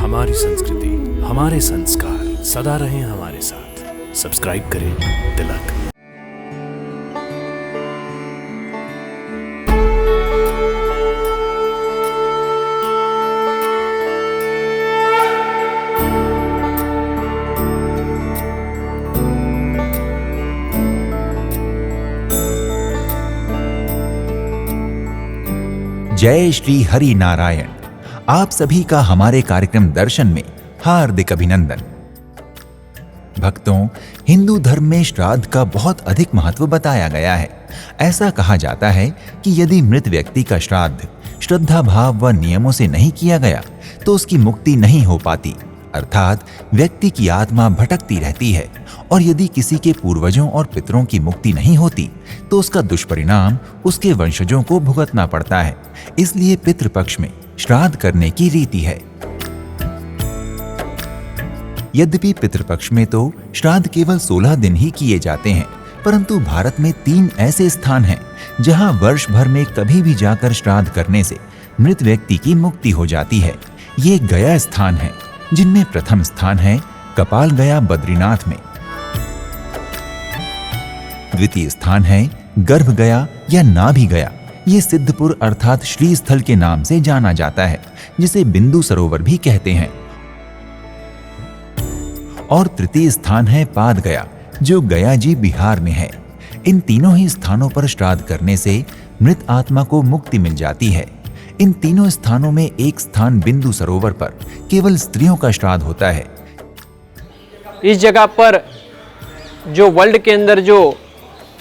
हमारी संस्कृति, हमारे संस्कार सदा रहें हमारे साथ। सब्सक्राइब करें तिलक। जय श्री हरि नारायण। आप सभी का हमारे कार्यक्रम दर्शन में हार्दिक अभिनंदन। भक्तों, हिंदू धर्म में श्राद्ध का बहुत अधिक महत्व बताया गया है। ऐसा कहा जाता है कि यदि मृत व्यक्ति का श्राद्ध श्रद्धा भाव व नियमों से नहीं किया गया तो उसकी मुक्ति नहीं हो पाती, अर्थात व्यक्ति की आत्मा भटकती रहती है। और यदि किसी के पूर्वजों और पितरों की मुक्ति नहीं होती तो उसका दुष्परिणाम उसके वंशजों को भुगतना पड़ता है। इसलिए पितृपक्ष में श्राद्ध करने की रीति है। यद्यपि पितृपक्ष में तो श्राद्ध केवल 16 दिन ही किए जाते हैं, परंतु भारत में 3 ऐसे स्थान हैं जहां वर्ष भर में कभी भी जाकर श्राद्ध करने से मृत व्यक्ति की मुक्ति हो जाती है। ये गया स्थान है, जिनमें प्रथम स्थान है कपाल गया बद्रीनाथ में, द्वितीय स्थान है गर्भ गया या नाभि गया, ये सिद्धपुर अर्थात श्री स्थल के नाम से जाना जाता है, जिसे बिंदु सरोवर भी कहते हैं। और तृतीय स्थान है पाद गया, जो गया जी बिहार में है। इन तीनों ही स्थानों पर श्राद्ध करने से मृत आत्मा को मुक्ति मिल जाती है। इन तीनों स्थानों में एक स्थान बिंदु सरोवर पर केवल स्त्रियों का श्राद्ध होता है। इस जगह पर जो वर्ल्ड के अंदर जो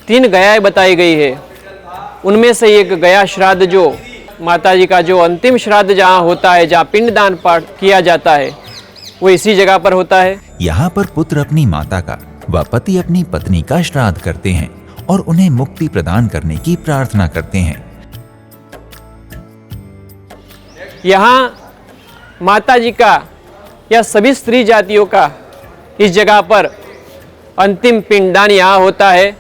3 गयाएं बताई गई है, उनमें से एक गया श्राद्ध, जो माता जी का जो अंतिम श्राद्ध जहाँ होता है, जहाँ पिंडदान पाठ किया जाता है, वो इसी जगह पर होता है। यहाँ पर पुत्र अपनी माता का व पति अपनी पत्नी का श्राद्ध करते हैं और उन्हें मुक्ति प्रदान करने की प्रार्थना करते हैं। यहाँ माता जी का या सभी स्त्री जातियों का इस जगह पर अंतिम पिंडदान यहाँ होता है।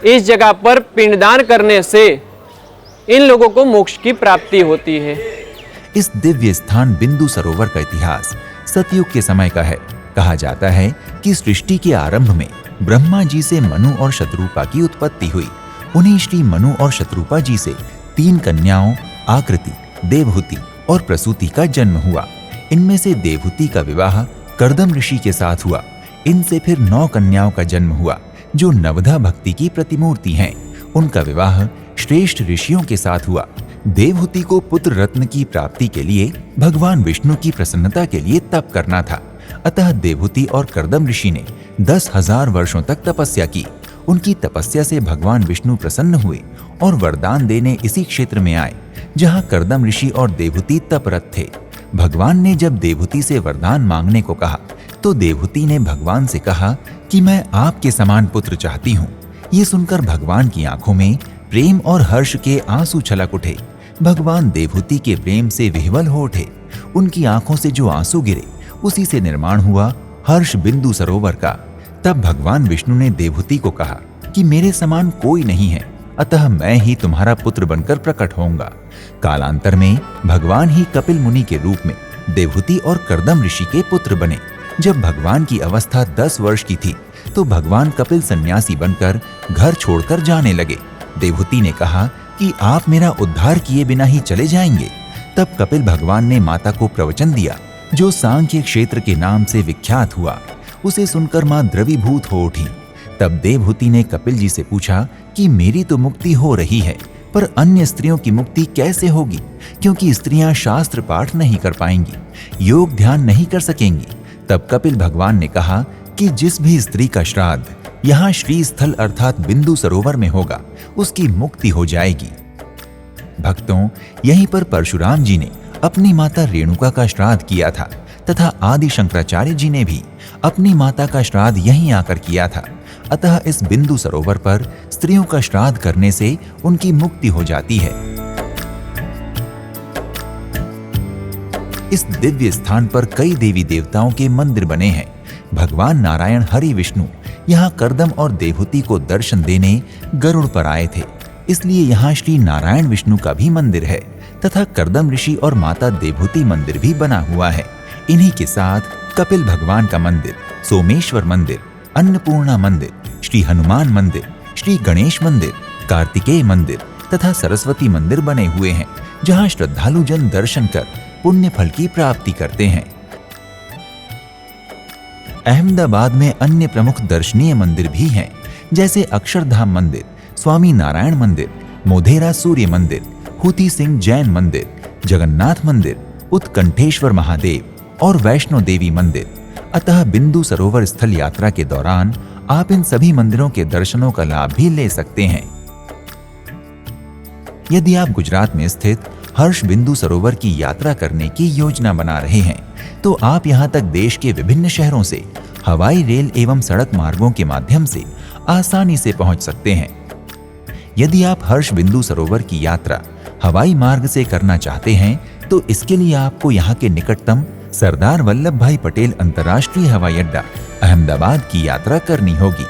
इस जगह पर पिंडदान करने से इन लोगों को मोक्ष की प्राप्ति होती है। इस दिव्य स्थान बिंदु सरोवर का इतिहास सतयुग के समय का है। कहा जाता है कि सृष्टि के आरंभ में ब्रह्मा जी से मनु और शत्रुपा की उत्पत्ति हुई। उन्हीं श्री मनु और शत्रुपा जी से 3 कन्याओं आकृति, देवहूति और प्रसूति का जन्म हुआ। इनमें से देवहूति का विवाह कर्दम ऋषि के साथ हुआ। इनसे फिर 9 कन्याओं का जन्म हुआ, जो नवधा भक्ति की प्रतिमूर्ति हैं। उनका विवाह श्रेष्ठ ऋषियों के साथ हुआ। देवहूति को पुत्र रत्न की प्राप्ति के लिए भगवान विष्णु की प्रसन्नता के लिए तप करना था। अतः देवहूति और कर्दम ऋषि ने 10,000 वर्षों तक तपस्या की। उनकी तपस्या से भगवान विष्णु प्रसन्न हुए और वरदान देने इसी क्षेत्र में आए जहाँ कर्दम ऋषि और देवहूति तपरत थे। भगवान ने जब देवहूति से वरदान मांगने को कहा तो देवहूति ने भगवान से कहा कि मैं आपके समान पुत्र चाहती हूँ। ये सुनकर भगवान की आंखों में प्रेम और हर्ष के आंसू छलक उठे। भगवान देवहूति के प्रेम से विह्वल हो उठे। उनकी आंखों से जो आंसू गिरे, उसी से निर्माण हुआ हर्ष बिंदु सरोवर का। तब भगवान विष्णु ने देवहूति को कहा कि मेरे समान कोई नहीं है, अतः मैं ही तुम्हारा पुत्र बनकर प्रकट होऊंगा। कालांतर में भगवान ही कपिल मुनि के रूप में देवहूति और कर्दम ऋषि के पुत्र बने। जब भगवान की अवस्था 10 वर्ष की थी तो भगवान कपिल सन्यासी बनकर घर छोड़कर जाने लगे। देवहूति ने कहा कि आप मेरा उद्धार किए बिना ही चले जाएंगे। तब कपिल भगवान ने माता को प्रवचन दिया, जो सांख्य क्षेत्र के नाम से विख्यात हुआ। उसे सुनकर मां द्रवीभूत हो उठी। तब देवहूति ने कपिल जी से पूछा कि मेरी तो मुक्ति हो रही है, पर अन्य स्त्रियों की मुक्ति कैसे होगी, क्योंकि स्त्रियां शास्त्र पाठ नहीं कर पाएंगी, योग ध्यान नहीं कर सकेंगी। तब कपिल भगवान ने कहा कि जिस भी स्त्री का श्राद्ध यहाँ श्री स्थल अर्थात बिंदु सरोवर में होगा, उसकी मुक्ति हो जाएगी। भक्तों, यहीं पर परशुराम जी ने अपनी माता रेणुका का श्राद्ध किया था तथा आदि शंकराचार्य जी ने भी अपनी माता का श्राद्ध यहीं आकर किया था। अतः इस बिंदु सरोवर पर स्त्रियों का श्राद्ध करने से उनकी मुक्ति हो जाती है। इस दिव्य स्थान पर कई देवी देवताओं के मंदिर बने हैं। भगवान नारायण हरि विष्णु यहाँ कर्दम और देवहूति को दर्शन देने गरुड़ पर आए थे, इसलिए यहाँ श्री नारायण विष्णु का भी मंदिर है तथा कर्दम ऋषि और माता देवहूति मंदिर भी बना हुआ है। इन्हीं के साथ कपिल भगवान का मंदिर, सोमेश्वर मंदिर, अन्नपूर्णा मंदिर, श्री हनुमान मंदिर, श्री गणेश मंदिर, कार्तिकेय मंदिर तथा सरस्वती मंदिर बने हुए हैं, जहां श्रद्धालु जन दर्शन कर पुण्य फल की प्राप्ति करते हैं। अहमदाबाद में अन्य प्रमुख दर्शनीय मंदिर भी हैं, जैसे अक्षरधाम मंदिर, स्वामी नारायण मंदिर, मोधेरा सूर्य मंदिर, हुती सिंह जैन मंदिर, जगन्नाथ मंदिर, उत्कंठेश्वर महादेव और वैष्णो देवी मंदिर। अतः बिंदु सरोवर स्थल यात्रा के दौरान आप इन सभी मंदिरों के दर्शनों का लाभ भी ले सकते हैं। यदि आप गुजरात में स्थित हर्ष बिंदु सरोवर की यात्रा करने की योजना बना रहे हैं, तो आप यहां तक देश के विभिन्न शहरों से हवाई, रेल एवं सड़क मार्गों के माध्यम से आसानी से पहुंच सकते हैं। यदि आप हर्ष बिंदु सरोवर की यात्रा हवाई मार्ग से करना चाहते हैं, तो इसके लिए आपको यहाँ के निकटतम सरदार वल्लभ भाई पटेल अंतर्राष्ट्रीय हवाई अड्डा अहमदाबाद की यात्रा करनी होगी।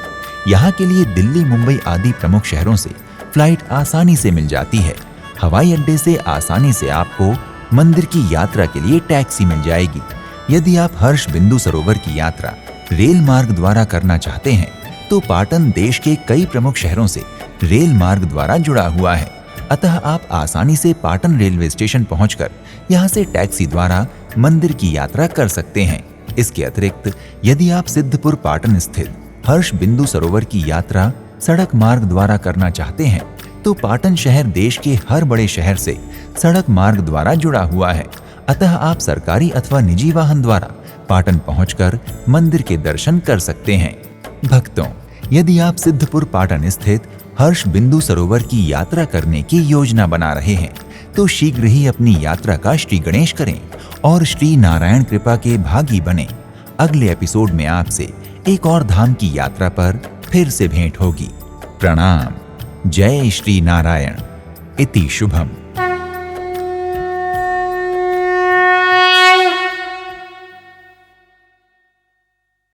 यहाँ के लिए दिल्ली, मुंबई आदि प्रमुख शहरों से फ्लाइट आसानी से मिल जाती है। हवाई अड्डे से आसानी से आपको मंदिर की यात्रा के लिए टैक्सी मिल जाएगी। यदि आप हर्ष बिंदु सरोवर की यात्रा रेल मार्ग द्वारा करना चाहते हैं, तो पाटन देश के कई प्रमुख शहरों से रेल मार्ग द्वारा जुड़ा हुआ है। अतः आप आसानी से पाटन रेलवे स्टेशन पहुंचकर यहां से टैक्सी द्वारा मंदिर की यात्रा कर सकते हैं। इसके अतिरिक्त यदि आप सिद्धपुर पाटन स्थित हर्ष बिंदु सरोवर की यात्रा सड़क मार्ग द्वारा करना चाहते हैं, तो पाटन शहर देश के हर बड़े शहर से सड़क मार्ग द्वारा जुड़ा हुआ है। अतः आप सरकारी अथवा निजी वाहन द्वारा पाटन पहुंचकर मंदिर के दर्शन कर सकते हैं। भक्तों, यदि आप सिद्धपुर पाटन स्थित हर्ष बिंदु सरोवर की यात्रा करने की योजना बना रहे हैं, तो शीघ्र ही अपनी यात्रा का श्री गणेश करें और श्री नारायण कृपा के भागी बने। अगले एपिसोड में आपसे एक और धाम की यात्रा पर फिर से भेंट होगी। प्रणाम। जय श्री नारायण। इति शुभम।